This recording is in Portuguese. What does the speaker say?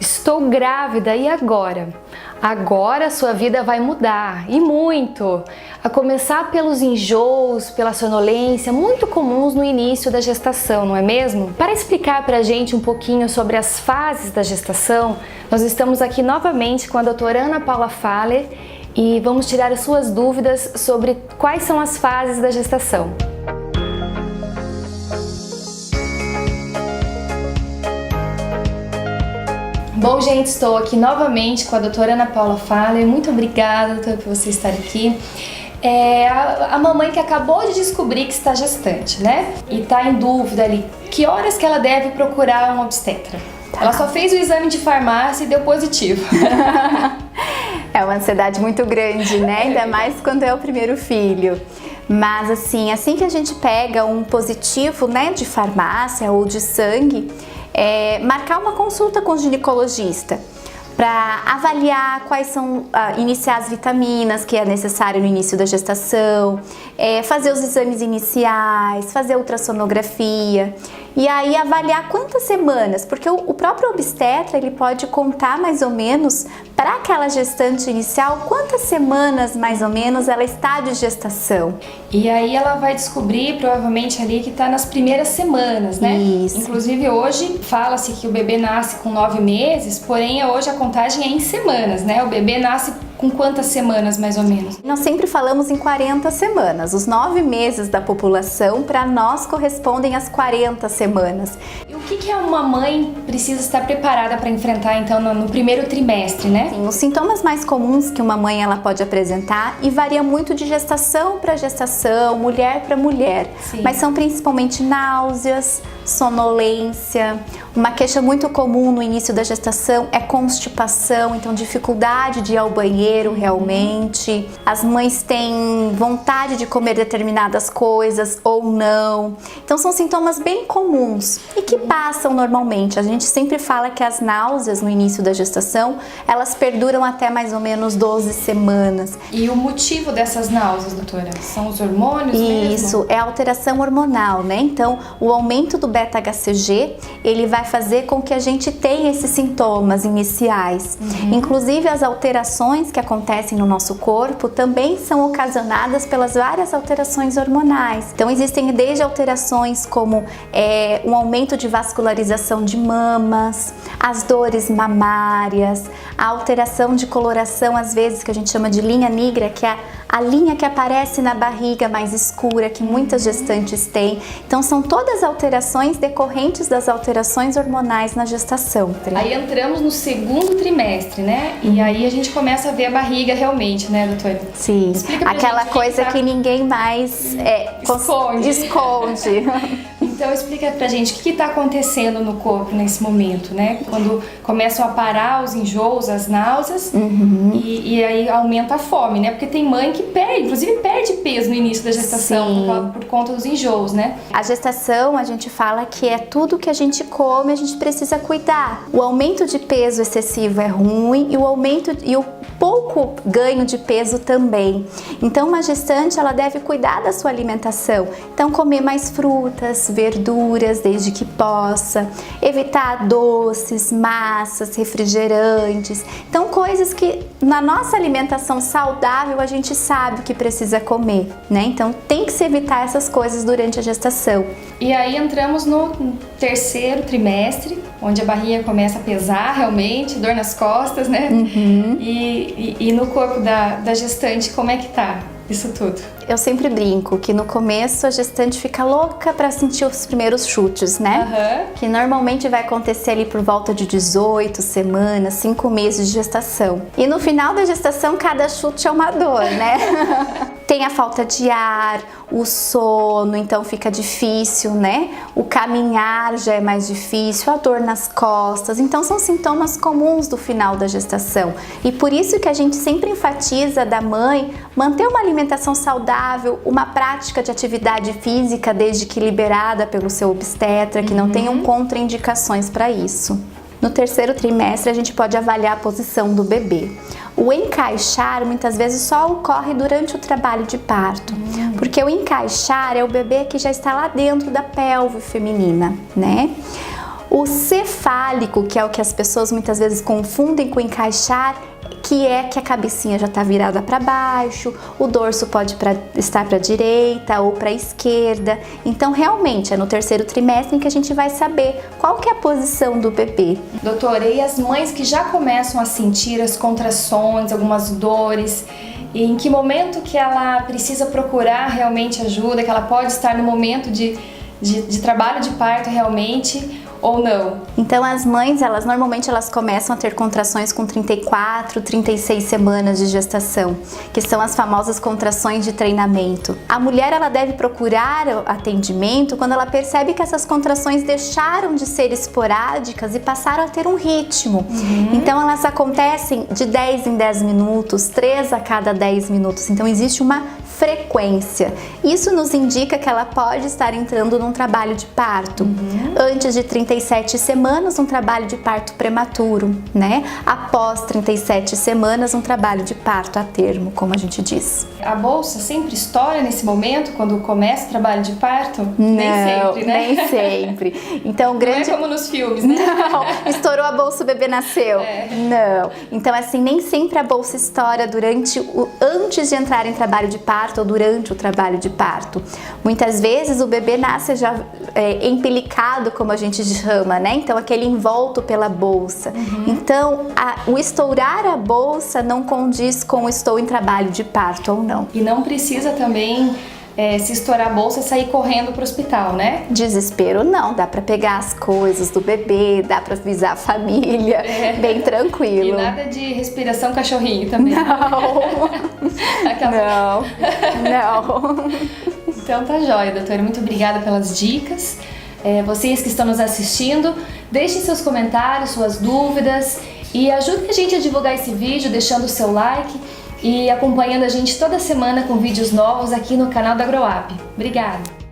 Estou grávida e agora? Agora sua vida vai mudar, e muito! A começar pelos enjoos, pela sonolência, muito comuns no início da gestação, não é mesmo? Para explicar pra gente um pouquinho sobre as fases da gestação, nós estamos aqui novamente com a doutora Ana Paula Faller e vamos tirar as suas dúvidas sobre quais são as fases da gestação. Bom, gente, estou aqui novamente com a doutora Ana Paula Faller. Muito obrigada, doutora, por você estar aqui. A mamãe que acabou de descobrir que está gestante, né? E está em dúvida ali, que horas que ela deve procurar um obstetra? Ela só fez o exame de farmácia e deu positivo. É uma ansiedade muito grande, né? Ainda mais quando é o primeiro filho. Mas assim que a gente pega um positivo, né, de farmácia ou de sangue, marcar uma consulta com o ginecologista para avaliar quais são, iniciar as vitaminas que é necessário no início da gestação, fazer os exames iniciais, fazer ultrassonografia e aí avaliar quantas semanas, porque o próprio obstetra ele pode contar mais ou menos para aquela gestante inicial quantas semanas mais ou menos ela está de gestação. E aí ela vai descobrir provavelmente ali que está nas primeiras semanas, né? Isso. Inclusive hoje fala-se que o bebê nasce com 9 meses, porém hoje a contagem é em semanas, né? O bebê nasce com quantas semanas mais ou menos? Nós sempre falamos em 40 semanas. Os 9 meses da população para nós correspondem às 40 semanas. E o que uma mãe precisa estar preparada para enfrentar então no primeiro trimestre, né? Sim, os sintomas mais comuns que uma mãe ela pode apresentar e varia muito de gestação para gestação, mulher para mulher. Sim. Mas são principalmente náuseas, sonolência. Uma queixa muito comum no início da gestação é constipação, então dificuldade de ir ao banheiro realmente. As mães têm vontade de comer determinadas coisas ou não. Então são sintomas bem comuns e que passam normalmente. A gente sempre fala que as náuseas no início da gestação, elas perduram até mais ou menos 12 semanas. E o motivo dessas náuseas, doutora? São os hormônios mesmo? Isso, é a alteração hormonal, né? Então, o aumento do beta-HCG, ele vai fazer com que a gente tenha esses sintomas iniciais. Inclusive, as alterações que acontecem no nosso corpo também são ocasionadas pelas várias alterações hormonais. Então, existem desde alterações como um aumento de vascularização de mamas, as dores mamárias, a alteração de coloração, às vezes, que a gente chama de linha negra, que é a linha que aparece na barriga mais escura, que muitas gestantes têm. Então, são todas alterações decorrentes das alterações hormonais na gestação. Aí entramos no segundo trimestre, né? E aí a gente começa a ver a barriga realmente, né, doutora? Sim, aquela coisa que ninguém mais esconde. Então explica pra gente o que está acontecendo no corpo nesse momento, né? Quando começam a parar os enjoos, as náuseas e aí aumenta a fome, né? Porque tem mãe que inclusive perde peso no início da gestação por conta dos enjoos, né? A gestação, a gente fala que é tudo que a gente come, a gente precisa cuidar. O aumento de peso excessivo é ruim e o pouco ganho de peso também. Então, uma gestante, ela deve cuidar da sua alimentação. Então, comer mais frutas, verduras, desde que possa. Evitar doces, massas, refrigerantes. Então, coisas que na nossa alimentação saudável a gente sabe o que precisa comer, né? Então, tem que se evitar essas coisas durante a gestação. E aí entramos no terceiro trimestre, onde a barriga começa a pesar realmente, dor nas costas, né? E no corpo da gestante, como é que tá isso tudo? Eu sempre brinco que no começo a gestante fica louca para sentir os primeiros chutes, né? Que normalmente vai acontecer ali por volta de 18 semanas, 5 meses de gestação. E no final da gestação, cada chute é uma dor, né? Tem a falta de ar, o sono, então fica difícil, né? O caminhar já é mais difícil, a dor nas costas. Então são sintomas comuns do final da gestação. E por isso que a gente sempre enfatiza da mãe manter uma alimentação saudável, uma prática de atividade física desde que liberada pelo seu obstetra, que não tenham contraindicações para isso. No terceiro trimestre, a gente pode avaliar a posição do bebê. O encaixar muitas vezes só ocorre durante o trabalho de parto, porque o encaixar é o bebê que já está lá dentro da pelve feminina, né? O cefálico, que é o que as pessoas muitas vezes confundem com encaixar, que é que a cabecinha já está virada para baixo, o dorso pode estar para a direita ou para a esquerda. Então, realmente, é no terceiro trimestre que a gente vai saber qual que é a posição do bebê. Doutora, e as mães que já começam a sentir as contrações, algumas dores, e em que momento que ela precisa procurar realmente ajuda, que ela pode estar no momento de trabalho de parto realmente, ou não? Então as mães, normalmente começam a ter contrações com 34, 36 semanas de gestação, que são as famosas contrações de treinamento. A mulher, ela deve procurar atendimento quando ela percebe que essas contrações deixaram de ser esporádicas e passaram a ter um ritmo. Então elas acontecem de 10 em 10 minutos, 3 a cada 10 minutos. Então existe uma frequência. Isso nos indica que ela pode estar entrando num trabalho de parto. Antes de 37 semanas, um trabalho de parto prematuro, né? Após 37 semanas, um trabalho de parto a termo, como a gente diz. A bolsa sempre estoura nesse momento, quando começa o trabalho de parto? Nem sempre, né? Nem sempre. Então, grande... Não é como nos filmes, né? Não, estourou a bolsa, o bebê nasceu. Não. Então, assim, nem sempre a bolsa estoura antes de entrar em trabalho de parto ou durante o trabalho de parto. Muitas vezes o bebê nasce já empelicado, como a gente chama, né? Então aquele envolto pela bolsa. Então o estourar a bolsa não condiz com o estou em trabalho de parto ou não. E não precisa também se estourar a bolsa, sair correndo para o hospital, né? Desespero não, dá para pegar as coisas do bebê, dá para avisar a família, bem tranquilo. E nada de respiração cachorrinho também. Não. Não. Então tá jóia, doutora. Muito obrigada pelas dicas. Vocês que estão nos assistindo, deixem seus comentários, suas dúvidas e ajudem a gente a divulgar esse vídeo deixando o seu like e acompanhando a gente toda semana com vídeos novos aqui no canal da Grow Up. Obrigada!